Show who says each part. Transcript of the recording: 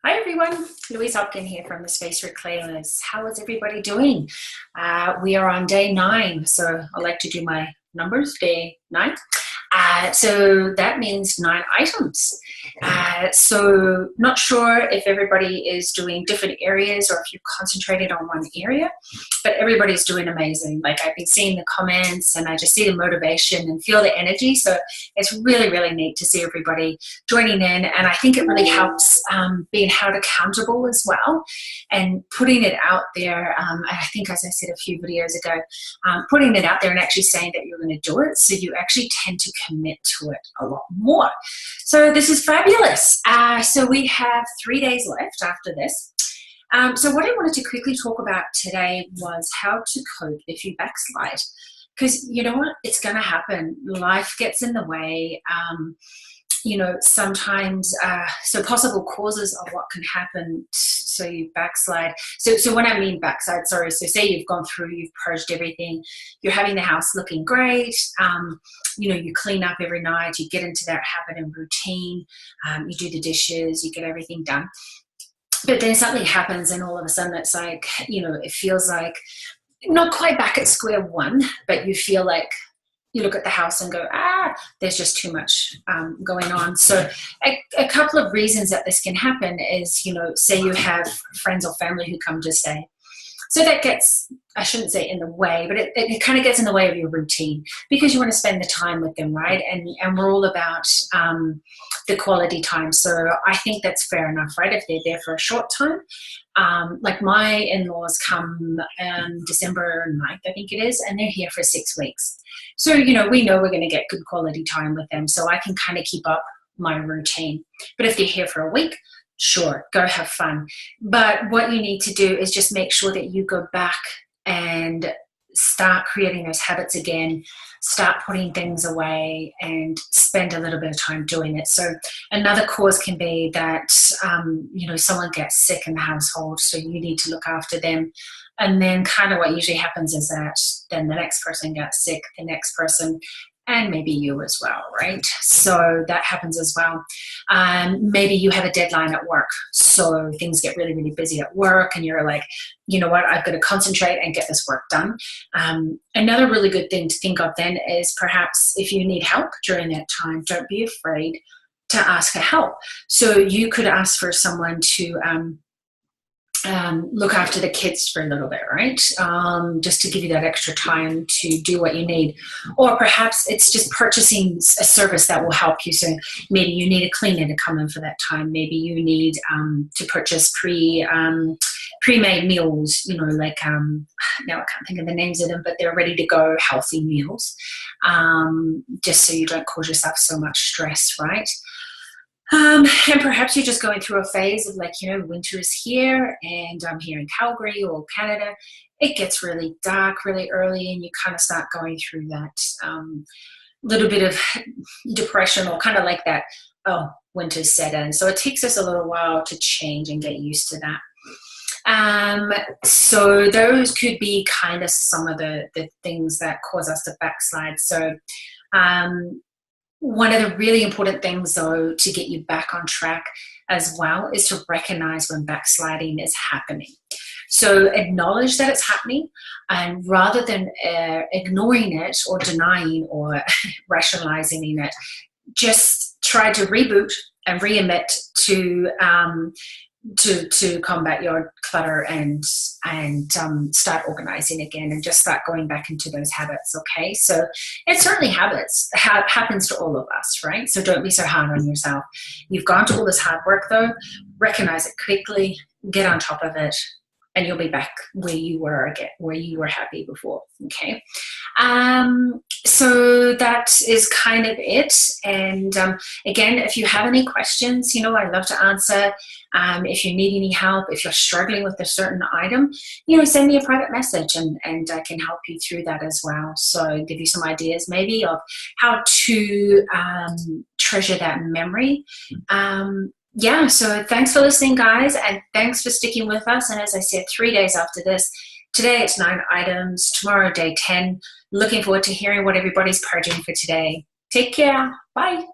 Speaker 1: Hi everyone, Louise Hopkin here from the Space Reclaimers. How is everybody doing? We are on day 9, so I like to do my numbers, day 9. So that means 9 items. So not sure if everybody is doing different areas or if you've concentrated on one area, but everybody's doing amazing. Like I've been seeing the comments and I just see the motivation and feel the energy. So it's really, really neat to see everybody joining in. And I think it really helps being held accountable as well and putting it out there. I think, as I said a few videos ago, putting it out there and actually saying that you're going to do it. So you actually tend to commit to it a lot more. So this is fabulous. So we have 3 days left after this. So what I wanted to quickly talk about today was how to cope if you backslide. Because you know what? It's going to happen. Life gets in the way. You know, sometimes, so possible causes of what can happen, so you backslide. So when I mean backslide, sorry, so say you've gone through, you've purged everything, you're having the house looking great, you know, you clean up every night, you get into that habit and routine, you do the dishes, you get everything done. But then something happens and all of a sudden it's like, you know, it feels like not quite back at square one, but you feel like you look at the house and go, there's just too much going on. So a couple of reasons that this can happen is, you know, say you have friends or family who come to stay. So that gets, I shouldn't say in the way, but it kind of gets in the way of your routine because you want to spend the time with them, right? And we're all about the quality time. So I think that's fair enough, right? If they're there for a short time. Like my in-laws come December 9th, I think it is, and they're here for 6 weeks. So, you know we're going to get good quality time with them. So I can kind of keep up my routine. But if they're here for a week, sure, go have fun. But what you need to do is just make sure that you go back and start creating those habits again, start putting things away and spend a little bit of time doing it. So another cause can be that, you know, someone gets sick in the household, so you need to look after them. And then kind of what usually happens is that then the next person gets sick, the next person, and maybe you as well, right? So that happens as well. Maybe you have a deadline at work, so things get really, really busy at work and you're like, you know what, I've got to concentrate and get this work done. Another really good thing to think of then is perhaps if you need help during that time, don't be afraid to ask for help. So you could ask for someone to look after the kids for a little bit, right? Just to give you that extra time to do what you need. Or perhaps it's just purchasing a service that will help you. So maybe you need a cleaner to come in for that time. Maybe you need to purchase pre-made meals, you know, like, now I can't think of the names of them, but they're ready to go healthy meals, just so you don't cause yourself so much stress, right? And perhaps you're just going through a phase of like, you know, winter is here and I'm here in Calgary or Canada. It gets really dark really early and you kind of start going through that little bit of depression or kind of like that, oh, winter's set in. So it takes us a little while to change and get used to that. So those could be kind of some of the things that cause us to backslide. So one of the really important things, though, to get you back on track as well is to recognize when backsliding is happening. So acknowledge that it's happening, and rather than ignoring it or denying or rationalizing it, just try to reboot and re-emit to combat your clutter and start organizing again and just start going back into those habits. Okay, so it's certainly happens to all of us, right? So don't be so hard on yourself. You've gone to all this hard work, though. Recognize it quickly, get on top of it, and you'll be back where you were again, where you were happy before. Okay, so that is kind of it. And again, if you have any questions, you know, I'd love to answer. If you need any help, if you're struggling with a certain item, you know, send me a private message and I can help you through that as well. So give you some ideas maybe of how to treasure that memory. Yeah, so thanks for listening, guys, and thanks for sticking with us. And as I said, 3 days after this, today it's 9 items, tomorrow day 10. Looking forward to hearing what everybody's purging for today. Take care. Bye.